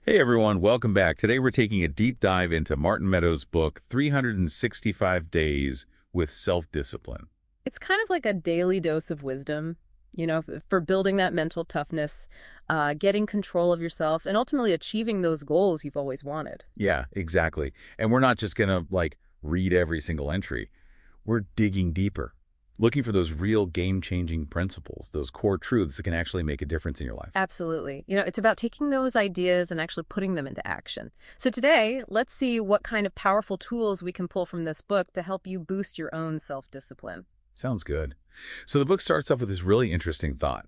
Hey everyone, welcome back. Today we're taking a deep dive into Martin Meadows' book, 365 Days with Self-Discipline. It's kind of like a daily dose of wisdom, for building that mental toughness, getting control of yourself, and ultimately achieving those goals you've always wanted. Yeah, exactly. And we're not just going to read every single entry. We're digging deeper, looking for those real game-changing principles, those core truths that can actually make a difference in your life. Absolutely. It's about taking those ideas and actually putting them into action. So today, let's see what kind of powerful tools we can pull from this book to help you boost your own self-discipline. Sounds good. So the book starts off with this really interesting thought.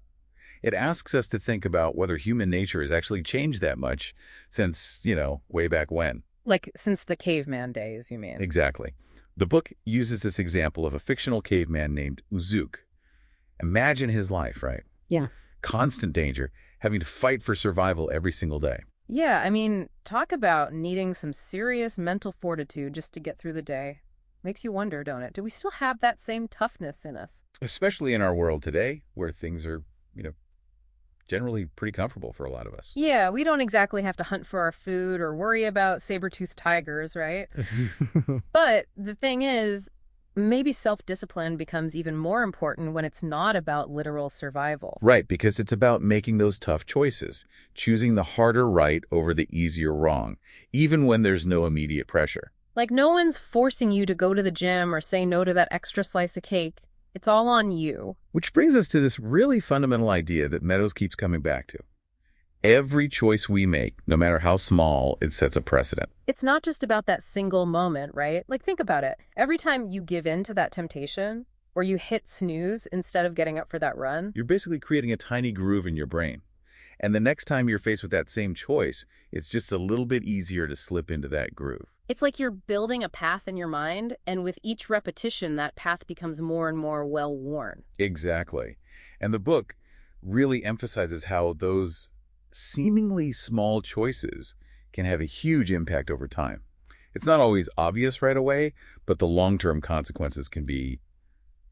It asks us to think about whether human nature has actually changed that much since, way back when. Like since the caveman days, you mean? Exactly. The book uses this example of a fictional caveman named Uzuk. Imagine his life, right? Yeah. Constant danger, having to fight for survival every single day. Yeah, talk about needing some serious mental fortitude just to get through the day. Makes you wonder, don't it? Do we still have that same toughness in us? Especially in our world today, where things are, generally pretty comfortable for a lot of us. Yeah, we don't exactly have to hunt for our food or worry about saber-toothed tigers, right? But the thing is, maybe self-discipline becomes even more important when it's not about literal survival. Right, because it's about making those tough choices, choosing the harder right over the easier wrong, even when there's no immediate pressure. Like no one's forcing you to go to the gym or say no to that extra slice of cake. It's all on you. Which brings us to this really fundamental idea that Meadows keeps coming back to. Every choice we make, no matter how small, it sets a precedent. It's not just about that single moment, right? Like think about it. Every time you give in to that temptation or you hit snooze instead of getting up for that run. You're basically creating a tiny groove in your brain. And the next time you're faced with that same choice, it's just a little bit easier to slip into that groove. It's like you're building a path in your mind, and with each repetition, that path becomes more and more well-worn. Exactly. And the book really emphasizes how those seemingly small choices can have a huge impact over time. It's not always obvious right away, but the long-term consequences can be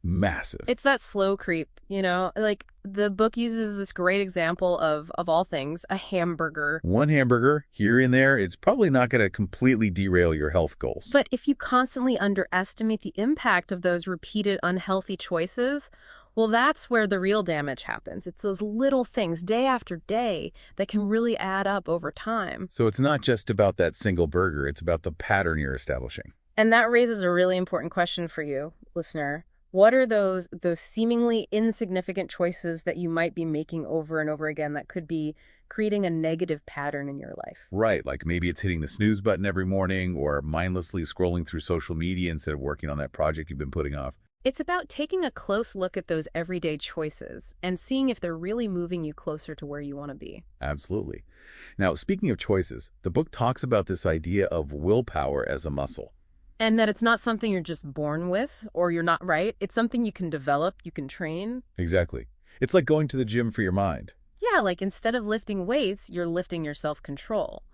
massive. It's that slow creep, like the book uses this great example of all things, a hamburger. One hamburger here and there, it's probably not going to completely derail your health goals. But if you constantly underestimate the impact of those repeated unhealthy choices, well, that's where the real damage happens. It's those little things day after day that can really add up over time. So it's not just about that single burger, it's about the pattern you're establishing. And that raises a really important question for you, listener. What are those seemingly insignificant choices that you might be making over and over again that could be creating a negative pattern in your life? Right, like maybe it's hitting the snooze button every morning or mindlessly scrolling through social media instead of working on that project you've been putting off. It's about taking a close look at those everyday choices and seeing if they're really moving you closer to where you want to be. Absolutely. Now, speaking of choices, the book talks about this idea of willpower as a muscle. And that it's not something you're just born with or you're not right. It's something you can develop, you can train. Exactly. It's like going to the gym for your mind. Yeah, like instead of lifting weights, you're lifting your self-control.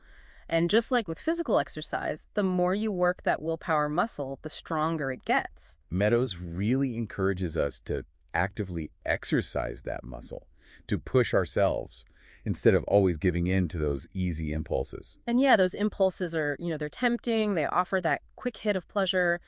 And just like with physical exercise, the more you work that willpower muscle, the stronger it gets. Meadows really encourages us to actively exercise that muscle, to push ourselves, instead of always giving in to those easy impulses. And yeah, those impulses are, they're tempting, they offer that quick hit of pleasure,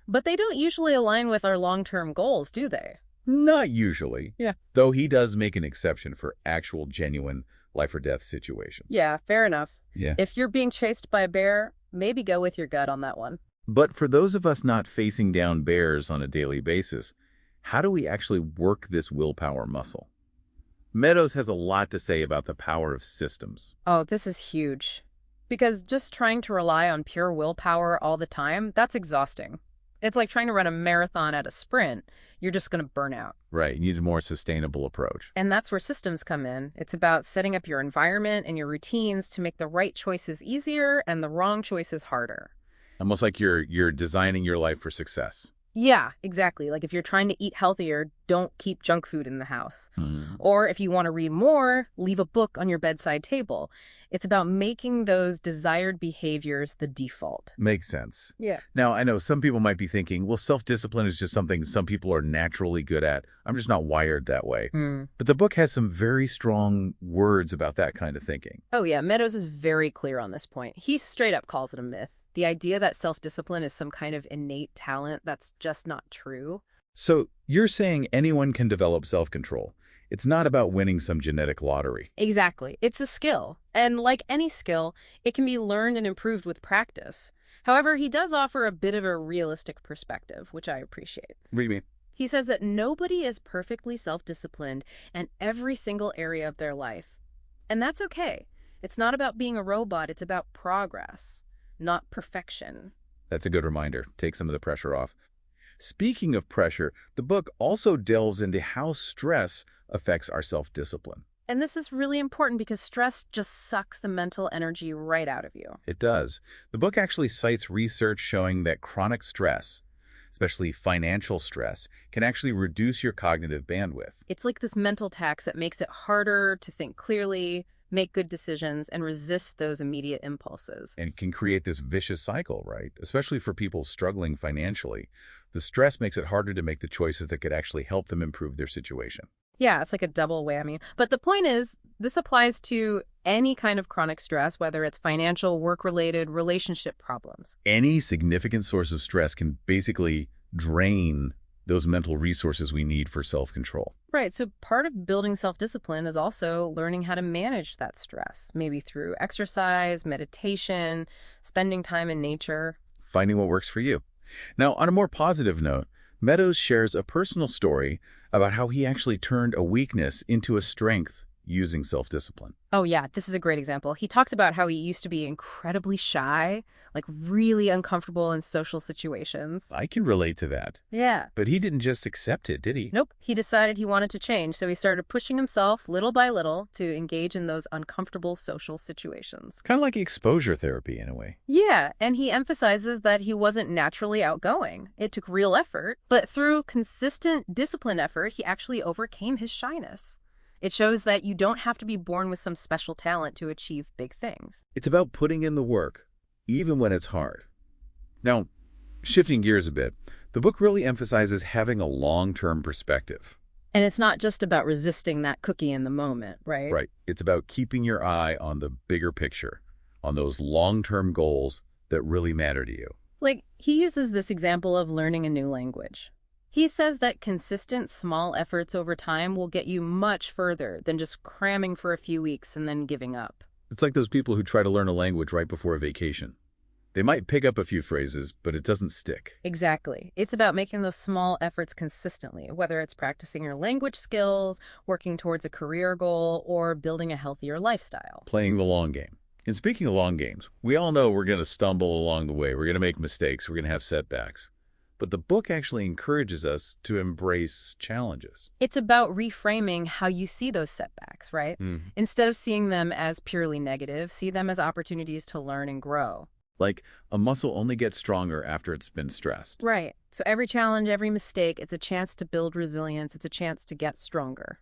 but they don't usually align with our long-term goals, do they? Not usually. Yeah. Though he does make an exception for actual, genuine life or death situations. Yeah, fair enough. Yeah. If you're being chased by a bear, maybe go with your gut on that one. But for those of us not facing down bears on a daily basis, how do we actually work this willpower muscle? Meadows has a lot to say about the power of systems. Oh, this is huge. Because just trying to rely on pure willpower all the time, that's exhausting. It's like trying to run a marathon at a sprint. You're just going to burn out. Right, you need a more sustainable approach. And that's where systems come in. It's about setting up your environment and your routines to make the right choices easier and the wrong choices harder. Almost like you're designing your life for success. Yeah, exactly. Like if you're trying to eat healthier, don't keep junk food in the house. Or if you want to read more, leave a book on your bedside table. It's about making those desired behaviors the default. Makes sense. Yeah. Now, I know some people might be thinking, well, self-discipline is just something some people are naturally good at. I'm just not wired that way. Hmm. But the book has some very strong words about that kind of thinking. Oh, yeah. Meadows is very clear on this point. He straight up calls it a myth. The idea that self-discipline is some kind of innate talent, that's just not true. So you're saying anyone can develop self-control. It's not about winning some genetic lottery. Exactly. It's a skill. And like any skill, it can be learned and improved with practice. However, he does offer a bit of a realistic perspective, which I appreciate. What do you mean? He says that nobody is perfectly self-disciplined in every single area of their life. And that's okay. It's not about being a robot, it's about progress, not perfection. That's a good reminder. Take some of the pressure off. Speaking of pressure, the book also delves into how stress affects our self-discipline. And this is really important because stress just sucks the mental energy right out of you. It does. The book actually cites research showing that chronic stress, especially financial stress, can actually reduce your cognitive bandwidth. It's like this mental tax that makes it harder to think clearly, make good decisions, and resist those immediate impulses. And can create this vicious cycle, right? Especially for people struggling financially. The stress makes it harder to make the choices that could actually help them improve their situation. Yeah, it's like a double whammy. But the point is, this applies to any kind of chronic stress, whether it's financial, work-related, relationship problems. Any significant source of stress can basically drain those mental resources we need for self-control. Right, so part of building self-discipline is also learning how to manage that stress, maybe through exercise, meditation, spending time in nature. Finding what works for you. Now, on a more positive note, Meadows shares a personal story about how he actually turned a weakness into a strength using self-discipline. Oh yeah, this is a great example. He talks about how he used to be incredibly shy, like really uncomfortable in social situations. I can relate to that. Yeah. But he didn't just accept it, did he? Nope. He decided he wanted to change, so he started pushing himself little by little to engage in those uncomfortable social situations. Kind of like exposure therapy in a way. Yeah, and he emphasizes that he wasn't naturally outgoing. It took real effort, but through consistent disciplined effort, he actually overcame his shyness. It shows that you don't have to be born with some special talent to achieve big things. It's about putting in the work, even when it's hard. Now, shifting gears a bit, the book really emphasizes having a long-term perspective. And it's not just about resisting that cookie in the moment, right? Right. It's about keeping your eye on the bigger picture, on those long-term goals that really matter to you. Like, he uses this example of learning a new language. He says that consistent small efforts over time will get you much further than just cramming for a few weeks and then giving up. It's like those people who try to learn a language right before a vacation. They might pick up a few phrases, but it doesn't stick. Exactly. It's about making those small efforts consistently, whether it's practicing your language skills, working towards a career goal, or building a healthier lifestyle. Playing the long game. And speaking of long games, we all know we're going to stumble along the way. We're going to make mistakes. We're going to have setbacks. But the book actually encourages us to embrace challenges. It's about reframing how you see those setbacks, right? Instead of seeing them as purely negative, see them as opportunities to learn and grow. Like a muscle only gets stronger after it's been stressed. Right. So every challenge, every mistake, it's a chance to build resilience. It's a chance to get stronger.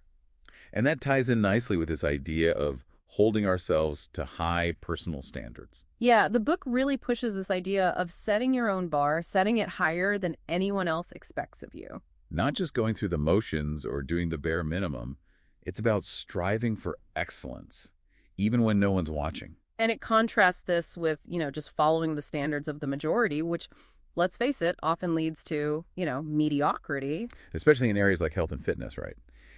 And that ties in nicely with this idea of holding ourselves to high personal standards. Yeah, the book really pushes this idea of setting your own bar, setting it higher than anyone else expects of you. Not just going through the motions or doing the bare minimum. It's about striving for excellence, even when no one's watching. And it contrasts this with, just following the standards of the majority, which, let's face it, often leads to, mediocrity. Especially in areas like health and fitness, right?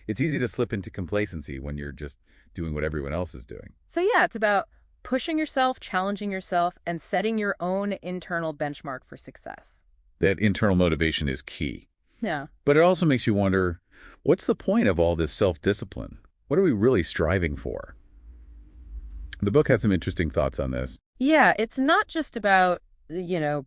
It's easy to slip into complacency when you're just doing what everyone else is doing. So yeah, it's about pushing yourself, challenging yourself, and setting your own internal benchmark for success. That internal motivation is key. Yeah. But it also makes you wonder, what's the point of all this self-discipline? What are we really striving for? The book has some interesting thoughts on this. Yeah, it's not just about,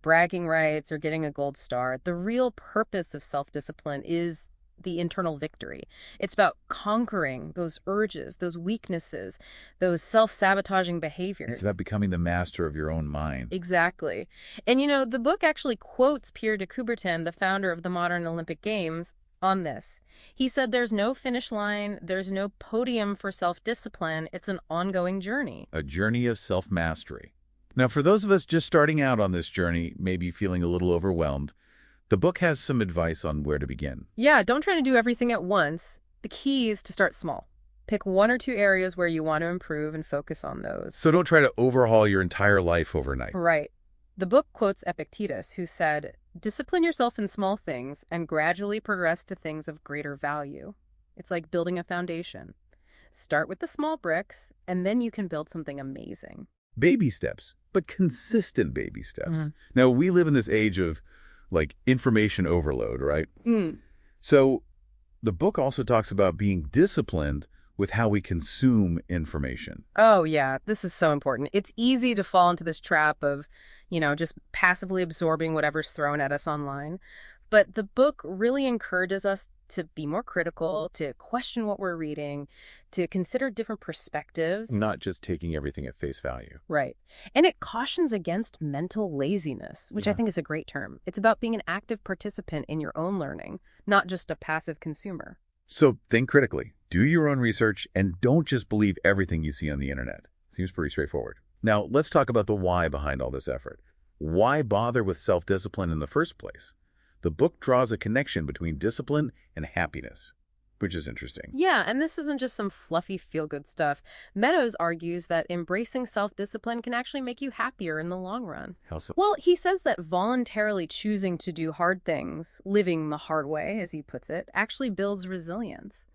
bragging rights or getting a gold star. The real purpose of self-discipline is the internal victory. It's about conquering those urges, those weaknesses, those self-sabotaging behaviors. It's about becoming the master of your own mind. Exactly. And the book actually quotes Pierre de Coubertin, the founder of the modern Olympic Games, on this. He said there's no finish line, there's no podium for self-discipline, it's an ongoing journey. A journey of self-mastery. Now, for those of us just starting out on this journey, maybe feeling a little overwhelmed, the book has some advice on where to begin. Yeah, don't try to do everything at once. The key is to start small. Pick 1 or 2 areas where you want to improve and focus on those. So don't try to overhaul your entire life overnight. Right. The book quotes Epictetus, who said, "Discipline yourself in small things and gradually progress to things of greater value." It's like building a foundation. Start with the small bricks, and then you can build something amazing. Baby steps, but consistent baby steps. Now, we live in this age of, information overload, right? So the book also talks about being disciplined with how we consume information. Oh, yeah. This is so important. It's easy to fall into this trap of, just passively absorbing whatever's thrown at us online. But the book really encourages us to be more critical, to question what we're reading, to consider different perspectives. Not just taking everything at face value. Right. And it cautions against mental laziness, which I think is a great term. It's about being an active participant in your own learning, not just a passive consumer. So think critically, do your own research, and don't just believe everything you see on the internet. Seems pretty straightforward. Now, let's talk about the why behind all this effort. Why bother with self-discipline in the first place? The book draws a connection between discipline and happiness, which is interesting. Yeah, and this isn't just some fluffy feel-good stuff. Meadows argues that embracing self-discipline can actually make you happier in the long run. How so? Well, he says that voluntarily choosing to do hard things, living the hard way, as he puts it, actually builds resilience.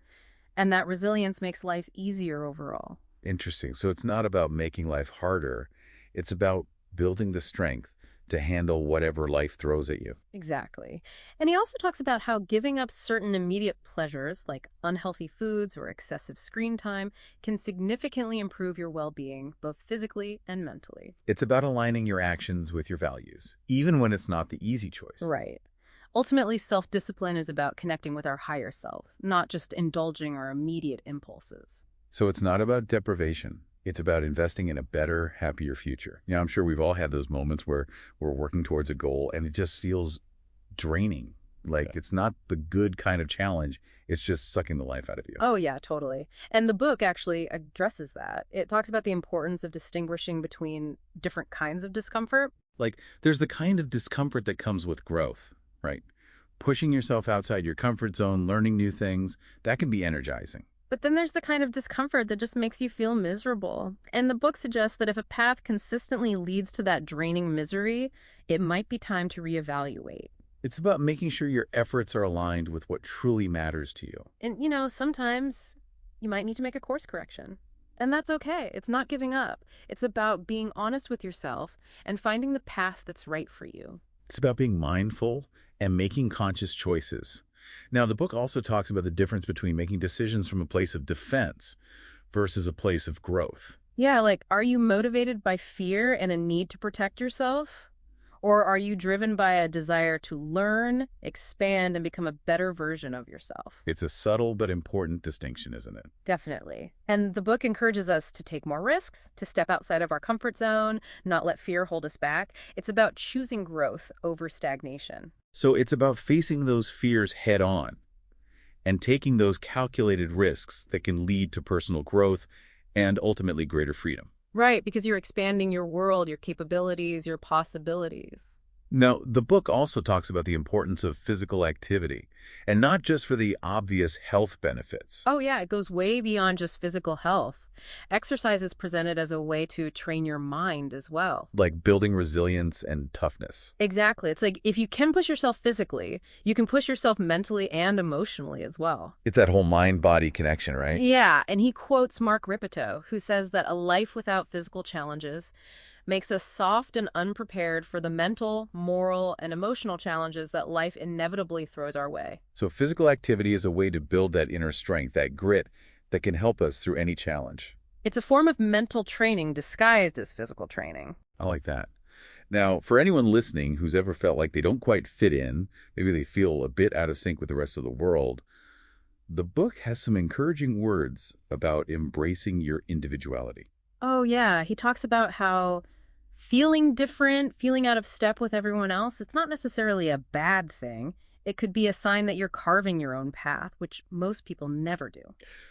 And that resilience makes life easier overall. Interesting. So it's not about making life harder. It's about building the strength to handle whatever life throws at you. Exactly. And he also talks about how giving up certain immediate pleasures, like unhealthy foods or excessive screen time, can significantly improve your well-being, both physically and mentally. It's about aligning your actions with your values, even when it's not the easy choice. Right. Ultimately, self-discipline is about connecting with our higher selves, not just indulging our immediate impulses. So it's not about deprivation. It's about investing in a better, happier future. I'm sure we've all had those moments where we're working towards a goal and it just feels draining. It's not the good kind of challenge. It's just sucking the life out of you. Oh, yeah, totally. And the book actually addresses that. It talks about the importance of distinguishing between different kinds of discomfort. There's the kind of discomfort that comes with growth, right? Pushing yourself outside your comfort zone, learning new things, that can be energizing. But then there's the kind of discomfort that just makes you feel miserable. And the book suggests that if a path consistently leads to that draining misery, it might be time to reevaluate. It's about making sure your efforts are aligned with what truly matters to you. And, sometimes you might need to make a course correction. And that's okay. It's not giving up. It's about being honest with yourself and finding the path that's right for you. It's about being mindful and making conscious choices. Now, the book also talks about the difference between making decisions from a place of defense versus a place of growth. Yeah, are you motivated by fear and a need to protect yourself? Or are you driven by a desire to learn, expand, and become a better version of yourself? It's a subtle but important distinction, isn't it? Definitely. And the book encourages us to take more risks, to step outside of our comfort zone, not let fear hold us back. It's about choosing growth over stagnation. So it's about facing those fears head on and taking those calculated risks that can lead to personal growth and ultimately greater freedom. Right, because you're expanding your world, your capabilities, your possibilities. Now, the book also talks about the importance of physical activity, and not just for the obvious health benefits. Oh, yeah, it goes way beyond just physical health. Exercise is presented as a way to train your mind as well. Like building resilience and toughness. Exactly. It's like if you can push yourself physically, you can push yourself mentally and emotionally as well. It's that whole mind-body connection, right? Yeah, and he quotes Mark Ripito, who says that a life without physical challenges makes us soft and unprepared for the mental, moral, and emotional challenges that life inevitably throws our way. So physical activity is a way to build that inner strength, that grit that can help us through any challenge. It's a form of mental training disguised as physical training. I like that. Now, for anyone listening who's ever felt like they don't quite fit in, maybe they feel a bit out of sync with the rest of the world, the book has some encouraging words about embracing your individuality. Oh, yeah. He talks about how feeling different, feeling out of step with everyone else, it's not necessarily a bad thing. It could be a sign that you're carving your own path, which most people never do.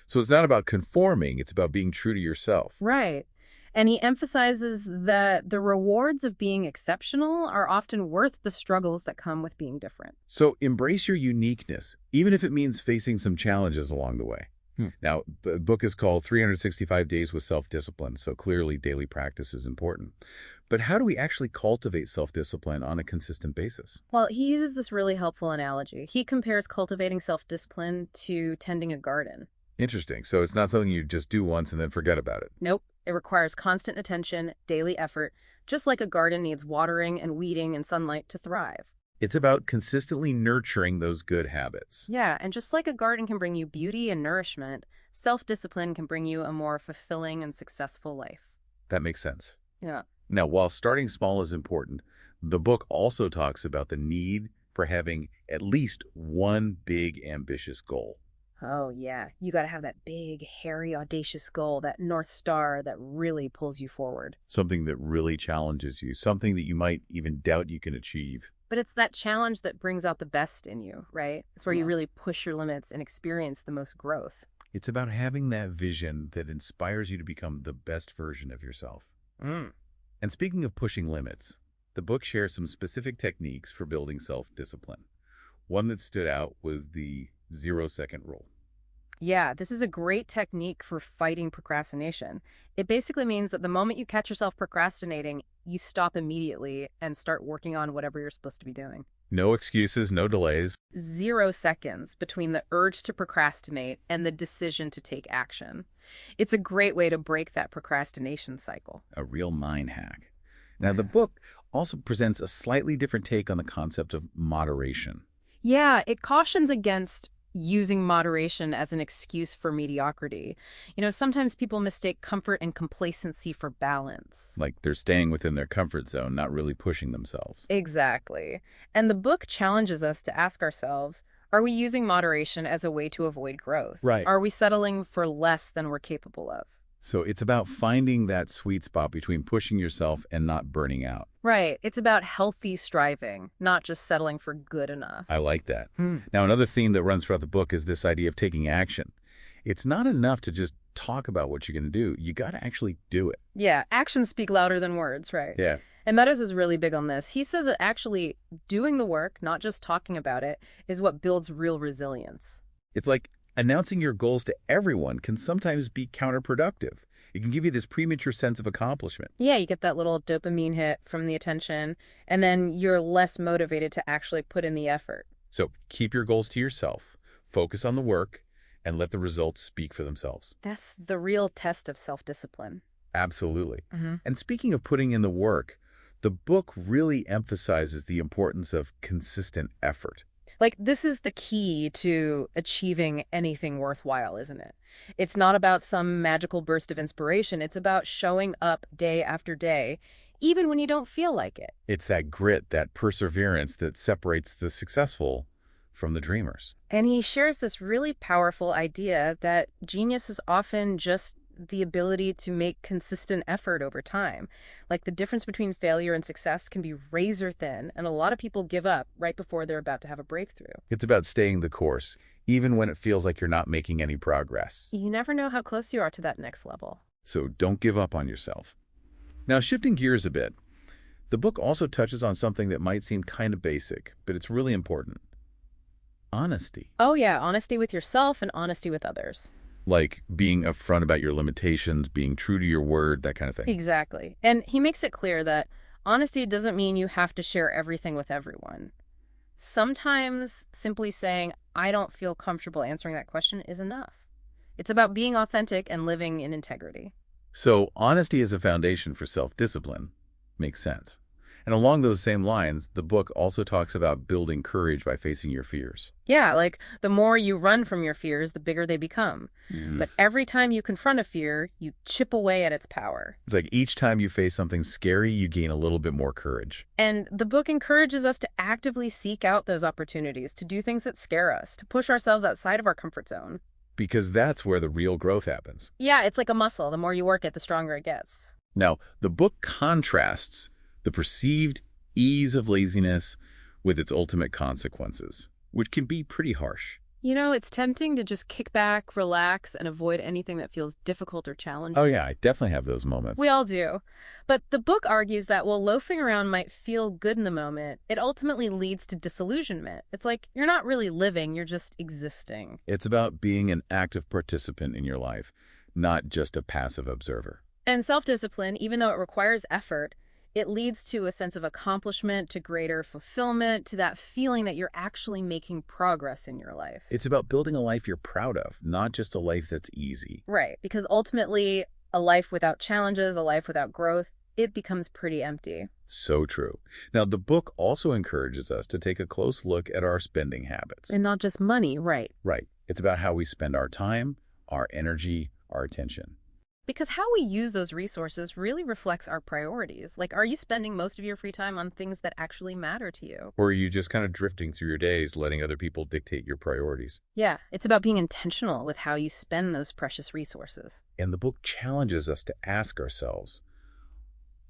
So it's not about conforming, it's about being true to yourself. Right. And he emphasizes that the rewards of being exceptional are often worth the struggles that come with being different. So embrace your uniqueness, even if it means facing some challenges along the way. Now, the book is called 365 Days with Self-Discipline, so clearly daily practice is important. But how do we actually cultivate self-discipline on a consistent basis? Well, he uses this really helpful analogy. He compares cultivating self-discipline to tending a garden. Interesting. So it's not something you just do once and then forget about it. Nope. It requires constant attention, daily effort, just like a garden needs watering and weeding and sunlight to thrive. It's about consistently nurturing those good habits. Yeah, and just like a garden can bring you beauty and nourishment, self-discipline can bring you a more fulfilling and successful life. That makes sense. Yeah. Now, while starting small is important, the book also talks about the need for having at least one big, ambitious goal. Oh, yeah. You got to have that big, hairy, audacious goal, that North Star that really pulls you forward. Something that really challenges you, something that you might even doubt you can achieve. But it's that challenge that brings out the best in you, right? It's where you really push your limits and experience the most growth. It's about having that vision that inspires you to become the best version of yourself. And speaking of pushing limits, the book shares some specific techniques for building self-discipline. One that stood out was the 0-second rule. Yeah, this is a great technique for fighting procrastination. It basically means that the moment you catch yourself procrastinating, you stop immediately and start working on whatever you're supposed to be doing. No excuses, no delays. 0 seconds between the urge to procrastinate and the decision to take action. It's a great way to break that procrastination cycle. A real mind hack. Now, the book also presents a slightly different take on the concept of moderation. Yeah, it cautions against using moderation as an excuse for mediocrity. Sometimes people mistake comfort and complacency for balance. Like they're staying within their comfort zone, not really pushing themselves. Exactly. And the book challenges us to ask ourselves, are we using moderation as a way to avoid growth? Right. Are we settling for less than we're capable of? So it's about finding that sweet spot between pushing yourself and not burning out. Right. It's about healthy striving, not just settling for good enough. I like that. Now, another theme that runs throughout the book is this idea of taking action. It's not enough to just talk about what you're going to do. You got to actually do it. Yeah, actions speak louder than words, right? Yeah. And Meadows is really big on this. He says that actually doing the work, not just talking about it, is what builds real resilience. It's like announcing your goals to everyone can sometimes be counterproductive. It can give you this premature sense of accomplishment. Yeah, you get that little dopamine hit from the attention, and then you're less motivated to actually put in the effort. So keep your goals to yourself, focus on the work, and let the results speak for themselves. That's the real test of self-discipline. Absolutely. And speaking of putting in the work, the book really emphasizes the importance of consistent effort. Like, this is the key to achieving anything worthwhile, isn't it? It's not about some magical burst of inspiration. It's about showing up day after day, even when you don't feel like it. It's that grit, that perseverance that separates the successful from the dreamers. And he shares this really powerful idea that genius is often just the ability to make consistent effort over time. Like, the difference between failure and success can be razor thin, and a lot of people give up right before they're about to have a breakthrough. It's about staying the course, even when it feels like you're not making any progress. You never know how close you are to that next level. So don't give up on yourself. Now, shifting gears a bit, the book also touches on something that might seem kind of basic, but it's really important. Honesty. Oh yeah, honesty with yourself and honesty with others. Like being upfront about your limitations, being true to your word, that kind of thing. Exactly. And he makes it clear that honesty doesn't mean you have to share everything with everyone. Sometimes simply saying, I don't feel comfortable answering that question is enough. It's about being authentic and living in integrity. So honesty as a foundation for self-discipline makes sense. And along those same lines, the book also talks about building courage by facing your fears. Yeah, like the more you run from your fears, the bigger they become. Mm. But every time you confront a fear, you chip away at its power. It's like each time you face something scary, you gain a little bit more courage. And the book encourages us to actively seek out those opportunities, to do things that scare us, to push ourselves outside of our comfort zone. Because that's where the real growth happens. Yeah, it's like a muscle. The more you work it, the stronger it gets. Now, the book contrasts the perceived ease of laziness with its ultimate consequences, which can be pretty harsh. You know, it's tempting to just kick back, relax, and avoid anything that feels difficult or challenging. Oh yeah, I definitely have those moments. We all do. But the book argues that while loafing around might feel good in the moment, it ultimately leads to disillusionment. It's like you're not really living, you're just existing. It's about being an active participant in your life, not just a passive observer. And self-discipline, even though it requires effort, it leads to a sense of accomplishment, to greater fulfillment, to that feeling that you're actually making progress in your life. It's about building a life you're proud of, not just a life that's easy. Right, because ultimately, a life without challenges, a life without growth, it becomes pretty empty. So true. Now, the book also encourages us to take a close look at our spending habits. And not just money, right? Right. It's about how we spend our time, our energy, our attention. Because how we use those resources really reflects our priorities. Like, are you spending most of your free time on things that actually matter to you? Or are you just kind of drifting through your days, letting other people dictate your priorities? Yeah, it's about being intentional with how you spend those precious resources. And the book challenges us to ask ourselves,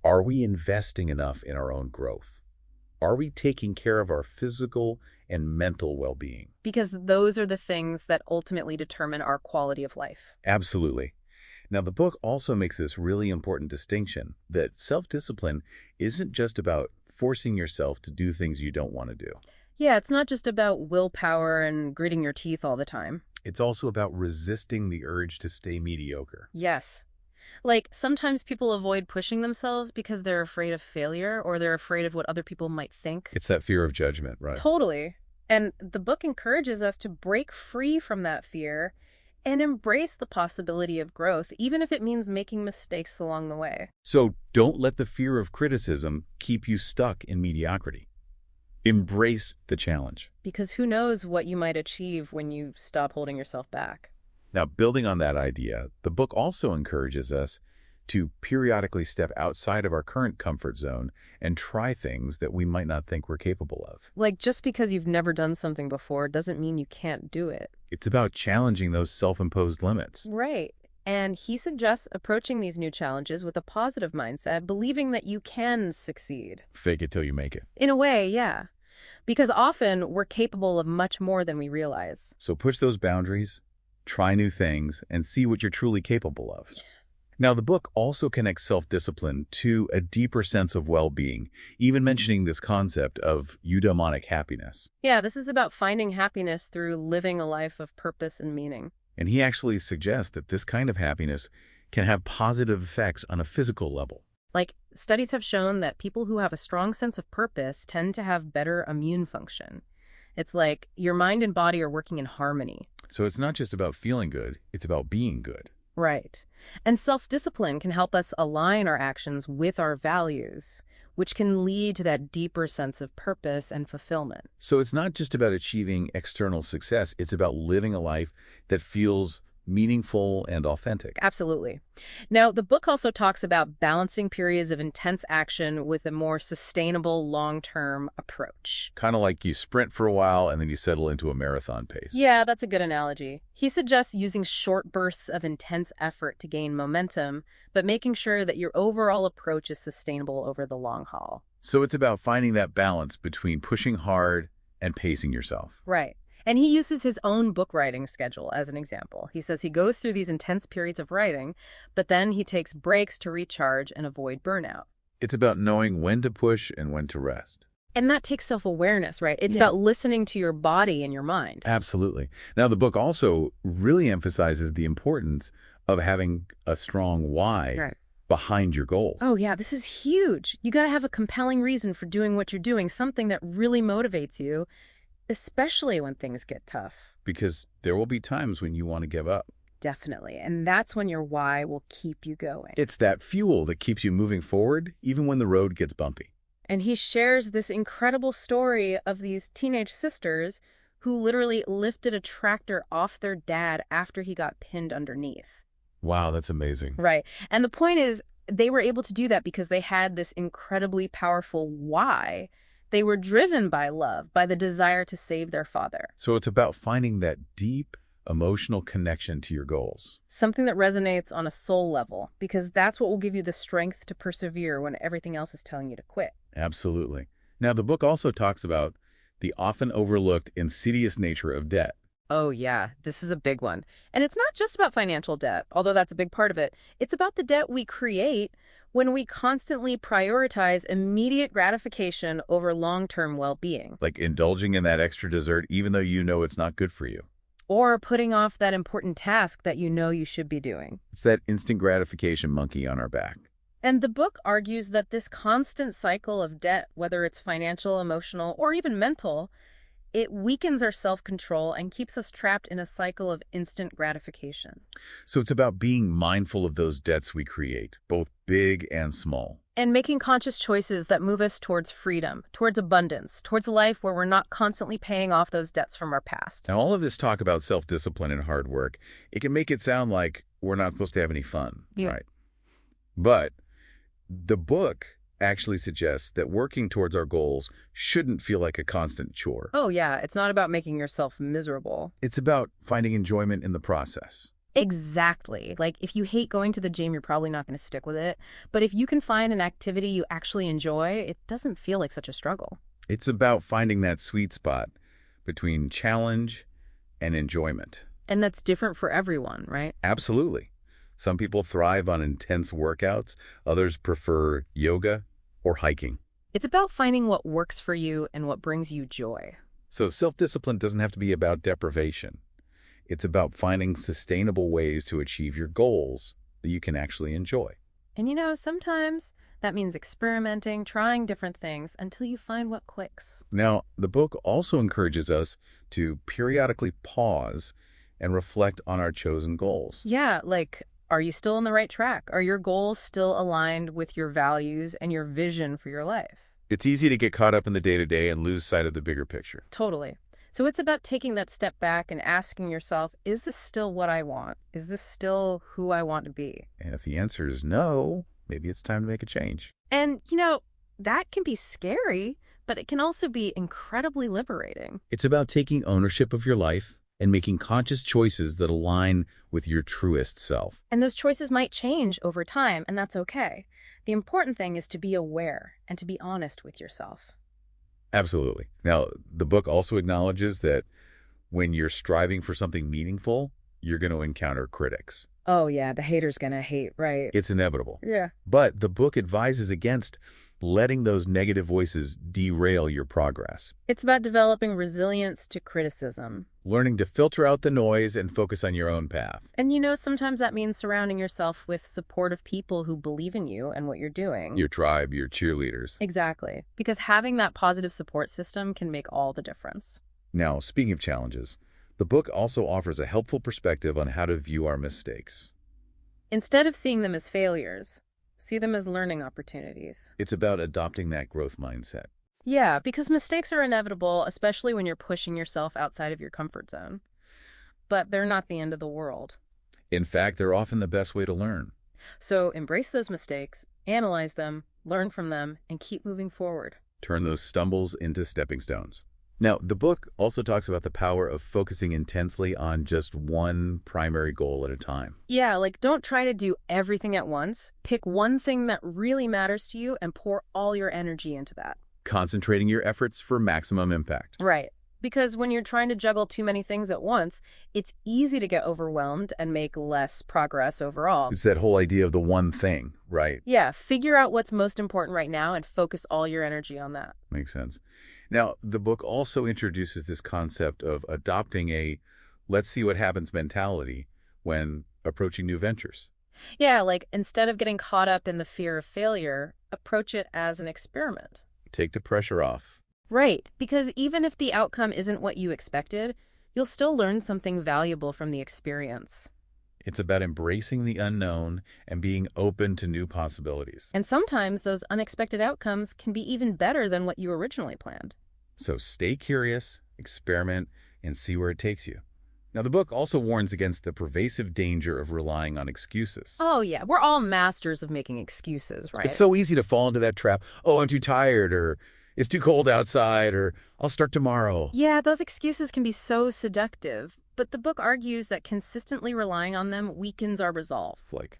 are we investing enough in our own growth? Are we taking care of our physical and mental well-being? Because those are the things that ultimately determine our quality of life. Absolutely. Now, the book also makes this really important distinction that self-discipline isn't just about forcing yourself to do things you don't want to do. Yeah, it's not just about willpower and gritting your teeth all the time. It's also about resisting the urge to stay mediocre. Yes. Like, sometimes people avoid pushing themselves because they're afraid of failure or they're afraid of what other people might think. It's that fear of judgment, right? Totally. And the book encourages us to break free from that fear and embrace the possibility of growth, even if it means making mistakes along the way. So don't let the fear of criticism keep you stuck in mediocrity. Embrace the challenge. Because who knows what you might achieve when you stop holding yourself back. Now, building on that idea, the book also encourages us to periodically step outside of our current comfort zone and try things that we might not think we're capable of. Like, just because you've never done something before doesn't mean you can't do it. It's about challenging those self-imposed limits. Right. And he suggests approaching these new challenges with a positive mindset, believing that you can succeed. Fake it till you make it. In a way, yeah. Because often we're capable of much more than we realize. So push those boundaries, try new things, and see what you're truly capable of. Now, the book also connects self-discipline to a deeper sense of well-being, even mentioning this concept of eudaimonic happiness. Yeah, this is about finding happiness through living a life of purpose and meaning. And he actually suggests that this kind of happiness can have positive effects on a physical level. Like, studies have shown that people who have a strong sense of purpose tend to have better immune function. It's like your mind and body are working in harmony. So it's not just about feeling good, it's about being good. Right. And self-discipline can help us align our actions with our values, which can lead to that deeper sense of purpose and fulfillment. So it's not just about achieving external success, it's about living a life that feels meaningful and authentic. Absolutely. Now, the book also talks about balancing periods of intense action with a more sustainable long-term approach. Kind of like you sprint for a while and then you settle into a marathon pace. Yeah, that's a good analogy. He suggests using short bursts of intense effort to gain momentum, but making sure that your overall approach is sustainable over the long haul. So it's about finding that balance between pushing hard and pacing yourself. Right. And he uses his own book writing schedule as an example. He says he goes through these intense periods of writing, but then he takes breaks to recharge and avoid burnout. It's about knowing when to push and when to rest. And that takes self-awareness, right? It's about listening to your body and your mind. Absolutely. Now, the book also really emphasizes the importance of having a strong why behind your goals. Oh, yeah, this is huge. You got to have a compelling reason for doing what you're doing, something that really motivates you, especially when things get tough. Because there will be times when you want to give up. Definitely. And that's when your why will keep you going. It's that fuel that keeps you moving forward, even when the road gets bumpy. And he shares this incredible story of these teenage sisters who literally lifted a tractor off their dad after he got pinned underneath. Wow, that's amazing. Right. And the point is, they were able to do that because they had this incredibly powerful why. They were driven by love, by the desire to save their father. So it's about finding that deep emotional connection to your goals. Something that resonates on a soul level, because that's what will give you the strength to persevere when everything else is telling you to quit. Absolutely. Now, the book also talks about the often overlooked insidious nature of debt. Oh, yeah, this is a big one. And it's not just about financial debt, although that's a big part of it. It's about the debt we create when we constantly prioritize immediate gratification over long-term well-being. Like indulging in that extra dessert even though you know it's not good for you. Or putting off that important task that you know you should be doing. It's that instant gratification monkey on our back. And the book argues that this constant cycle of debt, whether it's financial, emotional, or even mental, it weakens our self-control and keeps us trapped in a cycle of instant gratification. So it's about being mindful of those debts we create, both big and small. And making conscious choices that move us towards freedom, towards abundance, towards a life where we're not constantly paying off those debts from our past. Now, all of this talk about self-discipline and hard work, it can make it sound like we're not supposed to have any fun, right? But the book actually suggests that working towards our goals shouldn't feel like a constant chore. Oh, yeah. It's not about making yourself miserable. It's about finding enjoyment in the process. Exactly. Like, if you hate going to the gym, you're probably not going to stick with it. But if you can find an activity you actually enjoy, it doesn't feel like such a struggle. It's about finding that sweet spot between challenge and enjoyment. And that's different for everyone, right? Absolutely. Some people thrive on intense workouts. Others prefer yoga or hiking. It's about finding what works for you and what brings you joy. So self-discipline doesn't have to be about deprivation. It's about finding sustainable ways to achieve your goals that you can actually enjoy. And sometimes that means experimenting, trying different things until you find what clicks. Now, the book also encourages us to periodically pause and reflect on our chosen goals. Yeah, like, are you still on the right track? Are your goals still aligned with your values and your vision for your life? It's easy to get caught up in the day-to-day and lose sight of the bigger picture. Totally. So it's about taking that step back and asking yourself, is this still what I want? Is this still who I want to be? And if the answer is no, maybe it's time to make a change. And, that can be scary, but it can also be incredibly liberating. It's about taking ownership of your life and making conscious choices that align with your truest self. And those choices might change over time, and that's okay. The important thing is to be aware and to be honest with yourself. Absolutely. Now, the book also acknowledges that when you're striving for something meaningful, you're going to encounter critics. Oh, yeah, the hater's gonna hate, right? It's inevitable. Yeah. But the book advises against letting those negative voices derail your progress. It's about developing resilience to criticism. Learning to filter out the noise and focus on your own path. And sometimes that means surrounding yourself with supportive people who believe in you and what you're doing. Your tribe, your cheerleaders. Exactly. Because having that positive support system can make all the difference. Now, speaking of challenges, the book also offers a helpful perspective on how to view our mistakes. Instead of seeing them as failures, see them as learning opportunities. It's about adopting that growth mindset. Yeah, because mistakes are inevitable, especially when you're pushing yourself outside of your comfort zone. But they're not the end of the world. In fact, they're often the best way to learn. So embrace those mistakes, analyze them, learn from them, and keep moving forward. Turn those stumbles into stepping stones. Now, the book also talks about the power of focusing intensely on just one primary goal at a time. Yeah, like don't try to do everything at once. Pick one thing that really matters to you and pour all your energy into that. Concentrating your efforts for maximum impact. Right. Because when you're trying to juggle too many things at once, it's easy to get overwhelmed and make less progress overall. It's that whole idea of the one thing, right? Yeah, figure out what's most important right now and focus all your energy on that. Makes sense. Now, the book also introduces this concept of adopting a let's see what happens mentality when approaching new ventures. Yeah, like instead of getting caught up in the fear of failure, approach it as an experiment. Take the pressure off. Right, because even if the outcome isn't what you expected, you'll still learn something valuable from the experience. It's about embracing the unknown and being open to new possibilities. And sometimes those unexpected outcomes can be even better than what you originally planned. So stay curious, experiment, and see where it takes you. Now, the book also warns against the pervasive danger of relying on excuses. Oh, yeah. We're all masters of making excuses, right? It's so easy to fall into that trap. Oh, I'm too tired, or it's too cold outside, or I'll start tomorrow. Yeah, those excuses can be so seductive. But the book argues that consistently relying on them weakens our resolve. Like,